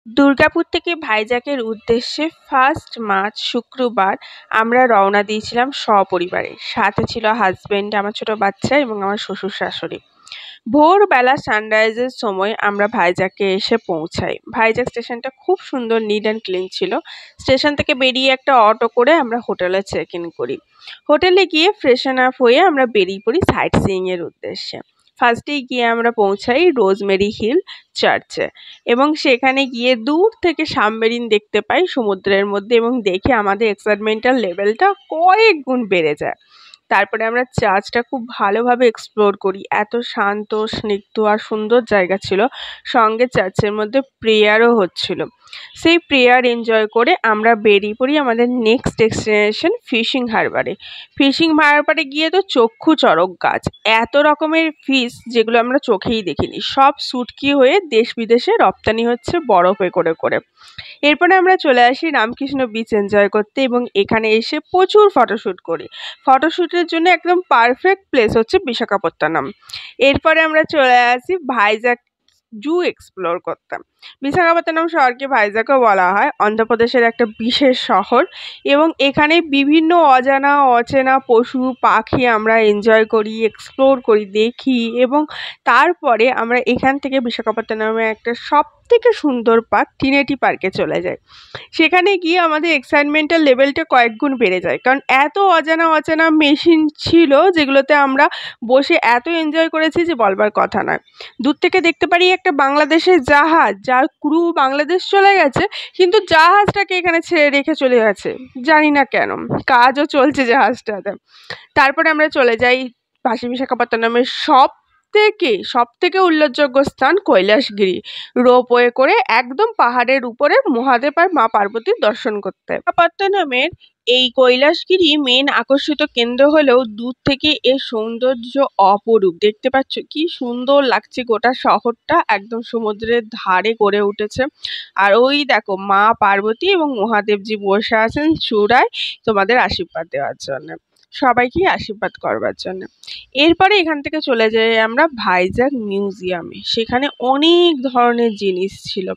দুর্গাপুর থেকে ভাইজ্যাকের উদ্দেশ্যে 1 মার্চ শুক্রবার আমরা রওনা দিয়েছিলাম সপরিবারে। সাথে ছিল হাজবেন্ড, আমার ছোট বাচ্চা এবং আমার শ্বশুর শাশুড়ি। ভোরবেলা সানরাইজের সময় আমরা ভাইজ্যাকে এসে পৌঁছাই। ভাইজ্যাক স্টেশনটা খুব সুন্দর, নিট অ্যান্ড ক্লিন ছিল। স্টেশন থেকে বেরিয়ে একটা অটো করে আমরা হোটেলে চেক ইন করি। হোটেলে গিয়ে ফ্রেশন আপ হয়ে আমরা বেরিয়ে পড়ি সাইট সিইংয়ের উদ্দেশ্যে। ফার্স্টেই গিয়ে আমরা পৌঁছাই রোজমেরি হিল চার্চে এবং সেখানে গিয়ে দূর থেকে সাবমেরিন দেখতে পাই সমুদ্রের মধ্যে এবং দেখে আমাদের এক্সাইটমেন্টাল লেভেলটা কয়েক গুণ বেড়ে যায়। তারপরে আমরা চার্চটা খুব ভালোভাবে এক্সপ্লোর করি। এত শান্ত, স্নিগ্ধ আর সুন্দর জায়গা ছিল। সঙ্গে চার্চের মধ্যে প্রেয়ারও হচ্ছিল। সেই প্রেয়ার এনজয় করে আমরা বেরিয়ে পড়ি আমাদের নেক্সট ডেস্টিনেশন ফিশিং হারবারে। ফিশিং হারবারে গিয়ে তো চক্ষু চড়ক গাছ, এত রকমের ফিশ যেগুলো আমরা চোখেই দেখিনি, সব শুটকি হয়ে দেশ বিদেশে রপ্তানি হচ্ছে বরফে করে করে। এরপরে আমরা চলে আসি রামকৃষ্ণ বিচ এনজয় করতে এবং এখানে এসে প্রচুর ফটোশ্যুট করি। ফটোশ্যুটের জন্য একদম পারফেক্ট প্লেস হচ্ছে বিশাখাপত্তনম। এরপরে আমরা চলে আসি ভাইজ্যাক জু এক্সপ্লোর করতাম। বিশাখাপত্তনম শহরকে ভাইজ্যাকও বলা হয়, অন্ধ্রপ্রদেশের একটা বিশেষ শহর এবং এখানে বিভিন্ন অজানা অচেনা পশু পাখি আমরা এনজয় করি, এক্সপ্লোর করি, দেখি এবং তারপরে আমরা এখান থেকে বিশাখাপত্তনমে একটা সবথেকে সুন্দর পার্ক টিনেটি পার্কে চলে যাই। সেখানে গিয়ে আমাদের এক্সাইটমেন্টাল লেভেলটা কয়েক গুণ বেড়ে যায়, কারণ এত অজানা মেশিন ছিল যেগুলোতে আমরা বসে এত এনজয় করেছি যে বলবার কথা নয়। দূর থেকে দেখতে পারি একটা বাংলাদেশের জাহাজ, যার ক্রু বাংলাদেশ চলে গেছে, কিন্তু জাহাজটাকে এখানে ছেড়ে রেখে চলে গেছে, জানি না কেন, কাজও চলছে জাহাজটাতে। তারপরে আমরা চলে যাই বিশাখাপত্তনমের সবথেকে উল্লেখযোগ্য স্থান কৈলাসগিরি, রোপওয়ে করে একদম পাহাড়ের উপরে মহাদেব আর মা পার্বতীর দর্শন করতে। বিশাখাপত্তনমের এই কৈলাসগিরি মেন আকর্ষিত কেন্দ্র হলেও দূর থেকে এর সৌন্দর্য অপরূপ। দেখতে পাচ্ছ কি সুন্দর লাগছে, গোটা শহরটা একদম সমুদ্রের ধারে গড়ে উঠেছে। আর ওই দেখো মা পার্বতী এবং মহাদেবজি বসে আছেন চূড়ায় তোমাদের আশীর্বাদ দেওয়ার জন্য, সবাইকে আশীর্বাদ করবার জন্য। এরপরে এখান থেকে চলে যাই আমরা ভাইজ্যাক মিউজিয়ামে। সেখানে অনেক ধরনের জিনিস ছিল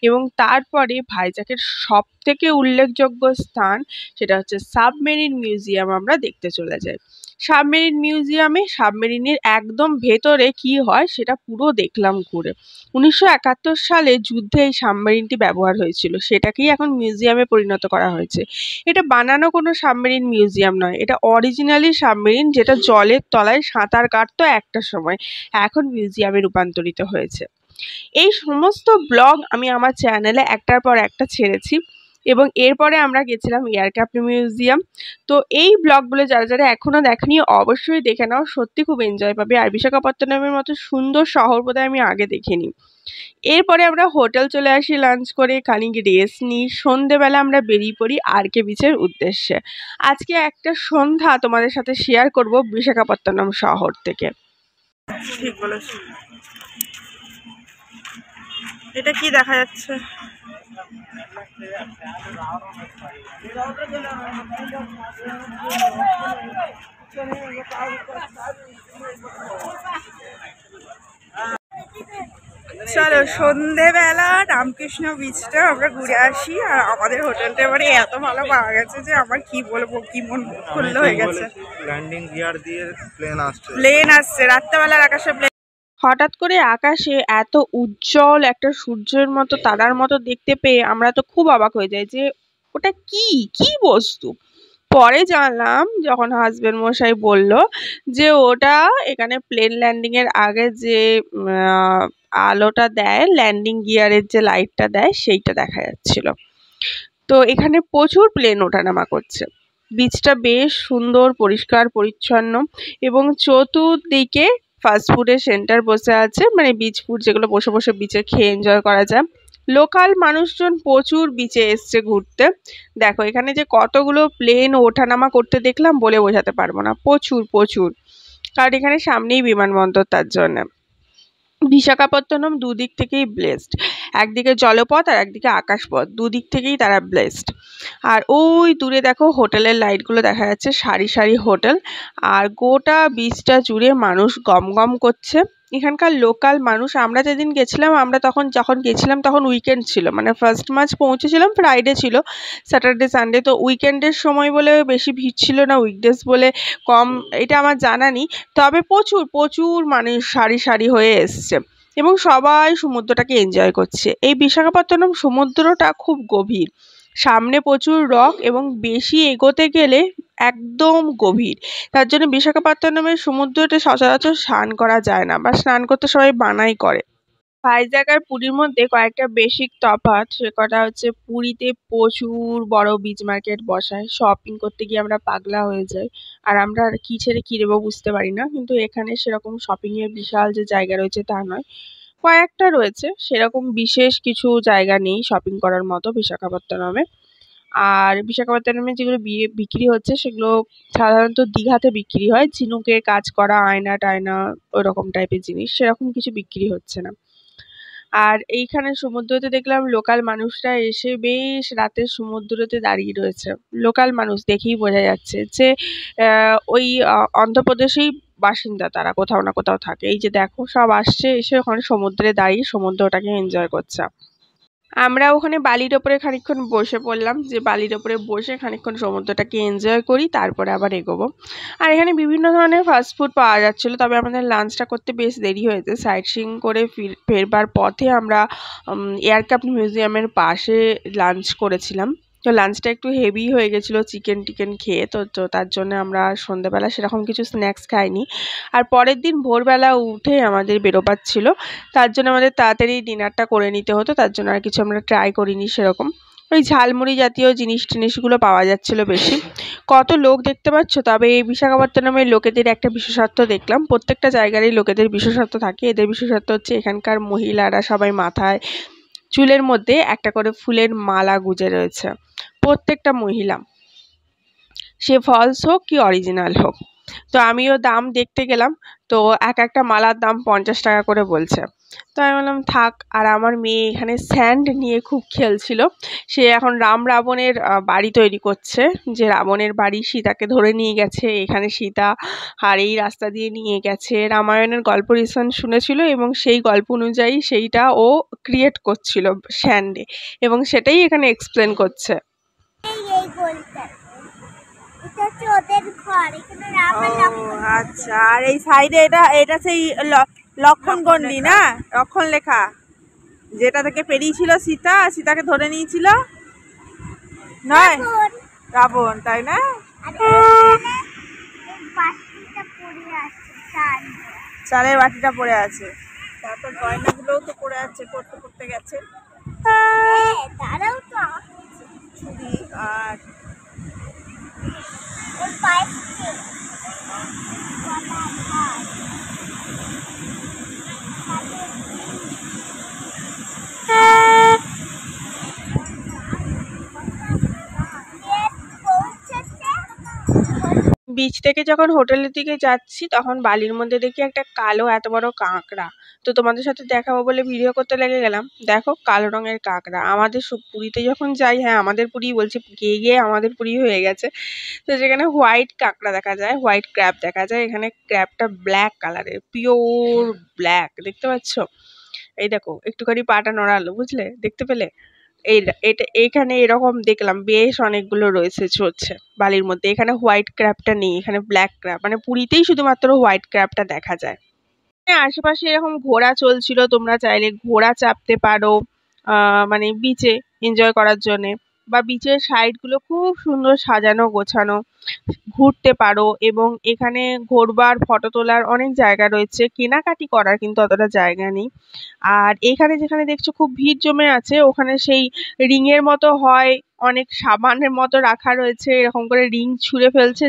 এবং তারপরে ভাইজ্যাকের সবথেকে উল্লেখযোগ্য স্থান সেটা হচ্ছে সাবমেরিন মিউজিয়াম আমরা দেখতে চলে যাই। সাবমেরিন মিউজিয়ামে সাবমেরিনের একদম ভেতরে কি হয় সেটা পুরো দেখলাম ঘুরে। 1971 সালে যুদ্ধে এই সাবমেরিনটি ব্যবহার হয়েছিল, সেটাকেই এখন মিউজিয়ামে পরিণত করা হয়েছে। এটা বানানো কোনো সাবমেরিন মিউজিয়াম নয়, এটা অরিজিনালি সাবমেরিন যেটা জলের তলায় সাঁতার কাটতো একটা সময়, এখন মিউজিয়ামে রূপান্তরিত হয়েছে। এই সমস্ত ব্লগ আমি আমার চ্যানেলে একটার পর একটা ছেড়েছি এবং এরপরে আমরা গেছিলাম এয়ারক্রাফট মিউজিয়াম। তো এই ব্লগগুলো যারা এখনো দেখেনি অবশ্যই দেখে নাও, সত্যি খুব এনজয় পাবে। আর বিশাখাপত্তনমের মতো সুন্দর শহর বোধহয় আমি আগে দেখিনি। এরপরে আমরা হোটেল চলে আসি লাঞ্চ করে, খানিক রেস্ট নিই। সন্ধেবেলা আমরা বেরিয়ে পড়ি আরকে বিচের উদ্দেশ্যে। আজকে একটা সন্ধ্যা তোমাদের সাথে শেয়ার করব বিশাখাপত্তনম শহর থেকে। ঠিক বলেছ। এটা কি দেখা যাচ্ছে? চলো সন্ধেবেলা রামকৃষ্ণ বিচটা আমরা ঘুরে আসি। আর আমাদের হোটেলটা এবারে এত ভালো পাওয়া গেছে যে আমার কি বলবো, কি মন খুল্ল হয়ে গেছে। ল্যান্ডিং গিয়ার দিয়ে প্লেন আসছে রাত্রেবেলার আকাশে। হঠাৎ করে আকাশে এত উজ্জ্বল একটা সূর্যের মতো তারার মতো দেখতে পেয়ে আমরা তো খুব অবাক হয়ে যাই যে ওটা কি বস্তু। পরে জানলাম, যখন হাজবেন্ড মশাই বলল যে ওটা এখানে প্লেন ল্যান্ডিং এর আগে যে আলোটা দেয়, ল্যান্ডিং গিয়ারের যে লাইটটা দেয়, সেইটা দেখা যাচ্ছিল। তো এখানে প্রচুর প্লেন ওঠানামা করছে। বিচটা বেশ সুন্দর, পরিষ্কার পরিচ্ছন্ন এবং চতুর্দিকে ফাস্টফুডের সেন্টার বসে আছে, মানে বিচ ফুড যেগুলো বসে বসে বিচে খেয়ে এনজয় করা যায়। লোকাল মানুষজন প্রচুর বিচে এসছে ঘুরতে। দেখো এখানে যে কতগুলো প্লেন ওঠানামা করতে দেখলাম বলে বোঝাতে পারবো না, প্রচুর। কারণ এখানে সামনেই বিমানবন্দর, তার জন্য। বিশাখাপত্তনম দুদিক থেকেই ব্লেসড, একদিকে জলপথ আর একদিকে আকাশপথ, দুদিক থেকেই তারা ব্লেসড। আর ওই দূরে দেখো হোটেলের লাইটগুলো দেখা যাচ্ছে, সারি সারি হোটেল। আর গোটা বিচটা জুড়ে মানুষ গম করছে এখানকার লোকাল মানুষ, আমরা যেদিন গেছিলাম, আমরা যখন গেছিলাম তখন উইকেন্ড ছিল, মানে 1 মার্চ পৌঁছেছিলাম, ফ্রাইডে ছিল, স্যাটারডে সানডে, তো উইকেন্ডের সময় বলে বেশি ভিড় ছিল না, উইকডেজ বলে কম, এটা আমার জানা নেই। তবে প্রচুর প্রচুর মানুষ সারি সারি হয়ে এসছে এবং সবাই সমুদ্রটাকে এনজয় করছে। এই বিশাখাপত্তনম সমুদ্রটা খুব গভীর, সামনে প্রচুর রক এবং বেশি এগোতে গেলে একদম গভীর। তার জন্য বিশাখাপত্তনমের সমুদ্রতে সচরাচর স্নান করা যায় না, বা স্নান করতে সবাই মানাই করে। ভাইজ্যাক আর পুরীর মধ্যে কয়েকটা বেসিক তফাৎ, সে কটা হচ্ছে পুরীতে প্রচুর বড় বিচ মার্কেট বসায়, শপিং করতে গিয়ে আমরা পাগলা হয়ে যাই, আর আমরা আর কি ছেড়ে কি দেবো বুঝতে পারি না। কিন্তু এখানে সেরকম শপিং এর বিশাল যে জায়গা রয়েছে তা নয়, কয়েকটা রয়েছে, সেরকম বিশেষ কিছু জায়গা নেই শপিং করার মতো বিশাখাপত্তনমে। আর বিশাখাপত্তনমে যেগুলো বিক্রি হচ্ছে সেগুলো সাধারণত দীঘাতে বিক্রি হয়, ঝিনুকের কাজ করা আয়না টায়না ওরকম টাইপের জিনিস, সেরকম কিছু বিক্রি হচ্ছে না। আর এইখানে সমুদ্রতে দেখলাম লোকাল মানুষরা এসে বেশ রাতে সমুদ্রতে দাঁড়িয়ে রয়েছে। লোকাল মানুষ দেখেই বোঝা যাচ্ছে যে ওই অন্ধ্রপ্রদেশেই বাসিন্দা, তারা কোথাও না কোথাও থাকে। এই যে দেখো, সব আসছে, এসে ওখানে সমুদ্রে দাঁড়িয়ে সমুদ্রটাকে এনজয় করছে। আমরা ওখানে বালির ওপরে খানিকক্ষণ বসে পড়লাম, যে বালির ওপরে বসে খানিকক্ষণ সমুদ্রটাকে এনজয় করি, তারপরে আবার এগোবো। আর এখানে বিভিন্ন ধরনের ফাস্ট ফুড পাওয়া যাচ্ছিলো, তবে আমাদের লাঞ্চটা করতে বেশ দেরি হয়েছে। সাইট সিইং করে ফেরবার পথে আমরা এয়ারক্রাফট মিউজিয়ামের পাশে লাঞ্চ করেছিলাম। তো লাঞ্চটা একটু হেভি হয়ে গেছিলো চিকেন টিকেন খেয়ে, তো তার জন্য আমরা সন্ধ্যেবেলা সেরকম কিছু স্ন্যাক্স খাইনি। আর পরের দিন ভোরবেলা উঠে আমাদের বেরোবার ছিল, তার জন্য আমাদের তাড়াতাড়ি ডিনারটা করে নিতে হতো, তার জন্য আর কিছু আমরা ট্রাই করিনি সেরকম। ওই ঝালমুড়ি জাতীয় জিনিসগুলো পাওয়া যাচ্ছিলো বেশি। কত লোক দেখতে পাচ্ছ, তবে এই বিশাখাপত্তনমের লোকেদের একটা বিশেষত্ব দেখলাম, প্রত্যেকটা জায়গারই লোকেদের বিশেষত্ব থাকে। এদের বিশেষত্ব হচ্ছে এখানকার মহিলারা সবাই মাথায় চুলের মধ্যে একটা করে ফুলের মালা গুঁজে রয়েছে, প্রত্যেকটা মহিলা, সে ফলস হোক কি অরিজিনাল হোক। তো আমিও দাম দেখতে গেলাম, তো একটা মালার দাম 50 টাকা করে বলছে। তো আমি বললাম থাক। আর আমার মেয়ে এখানে স্যান্ড নিয়ে খুব খেলছিল, সে এখন রাম রাবণের বাড়ি তৈরি করছে, যে রাবণের বাড়ি সীতাকে ধরে নিয়ে গেছে এখানে সীতা, আর এই রাস্তা দিয়ে নিয়ে গেছে, রামায়ণের গল্প রিসেন্ট শুনেছিল এবং সেই গল্প অনুযায়ী সেইটা ও ক্রিয়েট করছিল স্যান্ডে, এবং সেটাই এখানে এক্সপ্লেন করছে। আচ্ছা, আর এই সাইডে এটা সেই লক্ষণ গন্ডি না, লক্ষণ লেখা, যেটা থেকে পেরিয়েছিল সীতাকে ধরে নিয়েছিল, নয় রাবণ, তাই না? চালের বাটিটা পড়ে আছে, তারপর গয়নাগুলোও তো পড়ে আছে, পড়তে গেছে। আর বিচ থেকে যখন হোটেলের দিকে যাচ্ছি তখন বালির মধ্যে দেখি একটা কালো এত বড় কাঁকড়া, তো তোমাদের সাথে দেখাবো বলে ভিডিও করতে লেগে গেলাম। দেখো কালো রঙের কাঁকড়া, আমাদের পুরীতে যখন যাই, হ্যাঁ আমাদের পুরী বলছি, গিয়ে গিয়ে আমাদের পুরী হয়ে গেছে, তো যেখানে হোয়াইট কাঁকড়া দেখা যায়, হোয়াইট ক্র্যাব দেখা যায়, এখানে ক্র্যাবটা ব্ল্যাক কালারের, পিওর ব্ল্যাক, দেখতে পাচ্ছ? এই দেখো একটুখানি পাটা নড়ালো, বুঝলে, দেখতে পেলে? এইখানে এরকম দেখলাম বেশ অনেকগুলো রয়েছে চলছে বালির মধ্যে। এখানে হোয়াইট ক্র্যাবটা নেই, এখানে ব্ল্যাক ক্র্যাব, মানে পুরীতেই শুধুমাত্র হোয়াইট ক্র্যাবটা দেখা যায়। আশেপাশে এরকম ঘোড়া চলছিল, তোমরা চাইলে ঘোড়া চাপতে পারো, মানে বিচে এনজয় করার জন্যে, বা বিচের সাইডগুলো খুব সুন্দর সাজানো গোছানো, ঘুরতে পারো। এবং এখানে ঘোরবার ফটো তোলার অনেক জায়গা রয়েছে, কেনাকাটি করার কিন্তু অতটা জায়গা নেই। আর এখানে যেখানে দেখছো খুব ভিড় জমে আছে, ওখানে সেই রিংয়ের মতো হয়, অনেক সাবানের মতো রাখা রয়েছে, এরকম করে রিং ছুঁড়ে ফেলছে,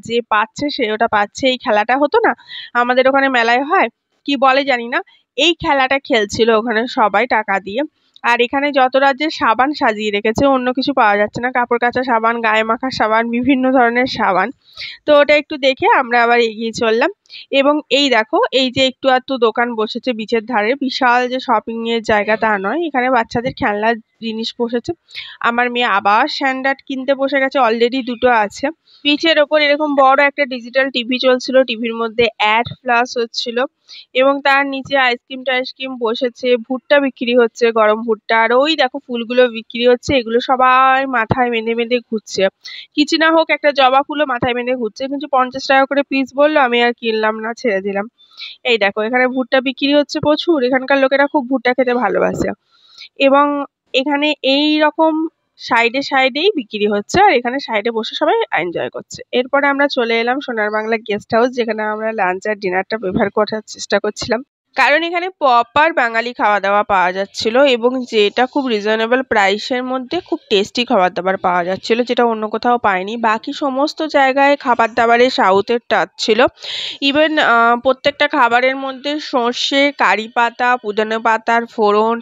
যে পাচ্ছে সে ওটা পাচ্ছে। এই খেলাটা হতো না আমাদের ওখানে মেলায় হয়, কি বলে জানি না, এই খেলাটা খেলছিল ওখানে সবাই টাকা দিয়ে। আর এখানে যত রাজ্যের সাবান সাজিয়ে রেখেছে, অন্য কিছু পাওয়া যাচ্ছে না, কাপড় কাচা সাবান, গায়ে মাখার সাবান, বিভিন্ন ধরনের সাবান। তো ওটা একটু দেখে আমরা আবার এগিয়ে চললাম। এবং এই দেখো এই যে একটু আধটু দোকান বসেছে বিচের ধারে, বিশাল যে শপিং এর জায়গা তা নয়, এখানে বাচ্চাদের খেলনার জিনিস বসেছে। আমার মেয়ে আবার স্যান্ডার্ড কিনতে বসে গেছে, অলরেডি দুটো আছে। বিচের ওপর এরকম বড় একটা ডিজিটাল টিভি চলছিল, টিভির মধ্যে অ্যাড ফ্লাশ হচ্ছিল এবং তার নিচে আইসক্রিম টাইসক্রিম বসেছে, ভুট্টা বিক্রি হচ্ছে, গরম ভুট্টা। আর ওই দেখো ফুলগুলো বিক্রি হচ্ছে, এগুলো সবাই মাথায় বেঁধে বেঁধে ঘুরছে। কিছু না হোক একটা জবা ফুলও মাথায় বেঁধে ঘুরছে, কিন্তু 50 টাকা করে পিস বললো, আমি আর কিনলাম না, ছেড়ে দিলাম। এই দেখো এখানে ভুট্টা বিক্রি হচ্ছে প্রচুর, এখানকার লোকেরা খুব ভুট্টা খেতে ভালোবাসে এবং এখানে এই রকম সাইডে সাইডেই বিক্রি হচ্ছে, আর এখানে সাইডে বসে সবাই এনজয় করছে। এরপরে আমরা চলে এলাম সোনার বাংলা গেস্ট হাউস, যেখানে আমরা লাঞ্চ আর ডিনারটা প্রিফার করার চেষ্টা করছিলাম, কারণ এখানে প্রপার বাঙালি খাওয়া দাওয়া পাওয়া যাচ্ছিল এবং যেটা খুব রিজনেবল প্রাইসের মধ্যে খুব টেস্টি খাবার দাবার পাওয়া যাচ্ছিল, যেটা অন্য কোথাও পাইনি। বাকি সমস্ত জায়গায় খাবার দাবারে সাউথের টাচ ছিল। ইভেন প্রত্যেকটা খাবারের মধ্যে সর্ষে, কারি পাতা, পুদিনা পাতার ফোড়ন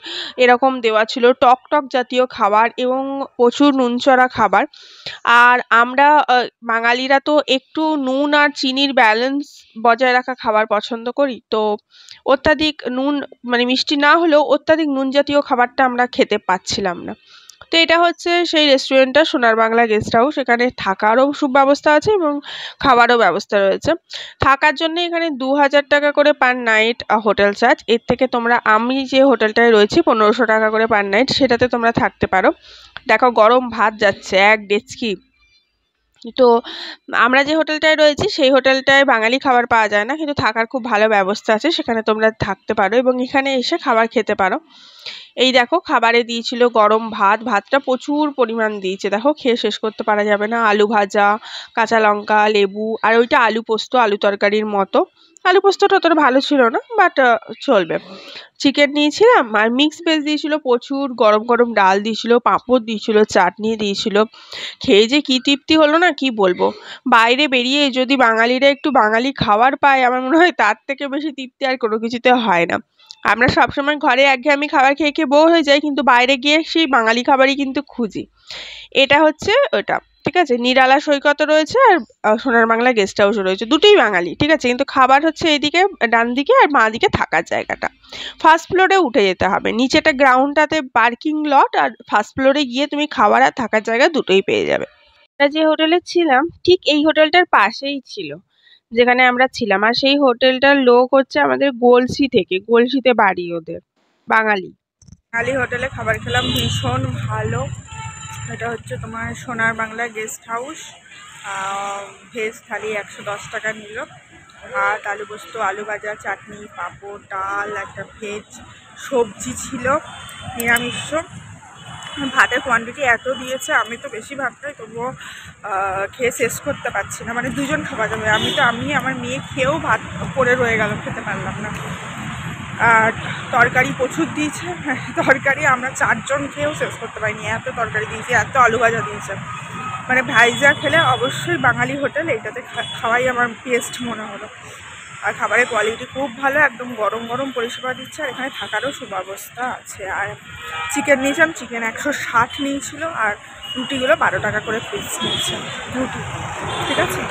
এরকম দেওয়া ছিল, টক টক জাতীয় খাবার এবং প্রচুর নুনচড়া খাবার। আর আমরা বাঙালিরা তো একটু নুন আর চিনির ব্যালেন্স বজায় রাখা খাবার পছন্দ করি, তো অত্যাধিক নুন মানে মিষ্টি না হলেও অত্যাধিক নুন জাতীয় খাবারটা আমরা খেতে পাচ্ছিলাম না। তো এটা হচ্ছে সেই রেস্টুরেন্টটা সোনার বাংলা গেস্ট হাউস। এখানে থাকারও সুব্যবস্থা আছে এবং খাবারও ব্যবস্থা রয়েছে। থাকার জন্য এখানে 2000 টাকা করে পার নাইট হোটেল চার্জ। এর থেকে তোমরা, আমি যে হোটেলটায় রয়েছি 1500 টাকা করে পার নাইট, সেটাতে তোমরা থাকতে পারো। দেখো গরম ভাত যাচ্ছে 1 ডেচকি। তো আমরা যে হোটেলটায় রয়েছি সেই হোটেলটায় বাঙালি খাবার পাওয়া যায় না, কিন্তু থাকার খুব ভালো ব্যবস্থা আছে, সেখানে তোমরা থাকতে পারো এবং এখানে এসে খাবার খেতে পারো। এই দেখো খাবারে দিয়েছিল গরম ভাত, ভাতটা প্রচুর পরিমাণ দিয়েছে, দেখো খেয়ে শেষ করতে পারা যাবে না। আলু ভাজা, কাঁচা লঙ্কা, লেবু, আর ওইটা আলু পোস্ত, আলু তরকারির মতো। আলু পোস্তটা অতটা ভালো ছিল না, বাট চলবে। চিকেন নিয়েছিলাম আর মিক্স ভেজ দিয়েছিল প্রচুর, গরম গরম ডাল দিয়েছিল, পাঁপড় দিয়েছিল, চাটনি দিয়েছিল। খেয়ে যে কি তৃপ্তি হলো না কি বলবো। বাইরে বেরিয়ে যদি বাঙালিরা একটু বাঙালি খাবার পায়, আমার মনে হয় তার থেকে বেশি তৃপ্তি আর কোনো কিছুতে হয় না। আমরা সবসময় ঘরে একঘেয়েমি খাবার খেয়ে খেয়ে বোর হয়ে যাই, কিন্তু বাইরে গিয়ে সেই বাঙালি খাবারই কিন্তু খুঁজি। এটা হচ্ছে ওটা, ঠিক আছে। নিরালা সৈকতও রয়েছে আর সোনার বাংলা গেস্ট হাউসও রয়েছে, দুটোই বাঙালি, ঠিক আছে। কিন্তু খাবার হচ্ছে এইদিকে ডান দিকে, আর বাঁ দিকে থাকার জায়গাটা। ফার্স্ট ফ্লোরে উঠে যেতে হবে, নিচেটা গ্রাউন্ডটাতে পার্কিং লট, আর ফার্স্ট ফ্লোরে গিয়ে তুমি খাবার আর থাকার জায়গা দুটোই পেয়ে যাবে। আমরা যে হোটেলে ছিলাম ঠিক এই হোটেলটার পাশেই ছিল যেখানে আমরা ছিলাম, আর সেই হোটেলটার লোক হচ্ছে আমাদের গলসি থেকে, গলসিতে বাড়ি ওদের, বাঙালি। বাঙালি হোটেলে খাবার খেলাম, ভীষণ ভালো। এটা হচ্ছে তোমার সোনার বাংলা গেস্ট হাউস। ভেজ থালি 110 টাকা নিল। ভাত, আলু পোস্ত, আলু ভাজা, চাটনি, পাঁপড়, ডাল, একটা ভেজ সবজি ছিল, নিরামিষ। ভাতের কোয়ান্টিটি এত দিয়েছে, আমি তো বেশি ভাত খাই, তবুও খেয়ে শেষ করতে পারছি না, মানে দুজন খাওয়া যাবে। আমি আমার মেয়ে খেয়েও ভাত পড়ে রয়ে গেল, খেতে পারলাম না। আর তরকারি প্রচুর দিয়েছে, তরকারি আমরা 4 জন খেয়েও শেষ করতে পারিনি, এত তরকারি দিয়েছে, এত আলু ভাজা দিয়েছে। মানে ভাইজা খেলে অবশ্যই বাঙালি হোটেল, এইটাতে খাওয়াই আমার বেস্ট মনে হলো। আর খাবারের কোয়ালিটি খুব ভালো, একদম গরম গরম পরিষেবা দিচ্ছে, আর এখানে থাকারও সুব্যবস্থা আছে। আর চিকেন নিয়েছিলাম, চিকেন 160 নিয়েছিল, আর রুটিগুলো 12 টাকা করে পিস নিয়েছে রুটি, ঠিক আছে।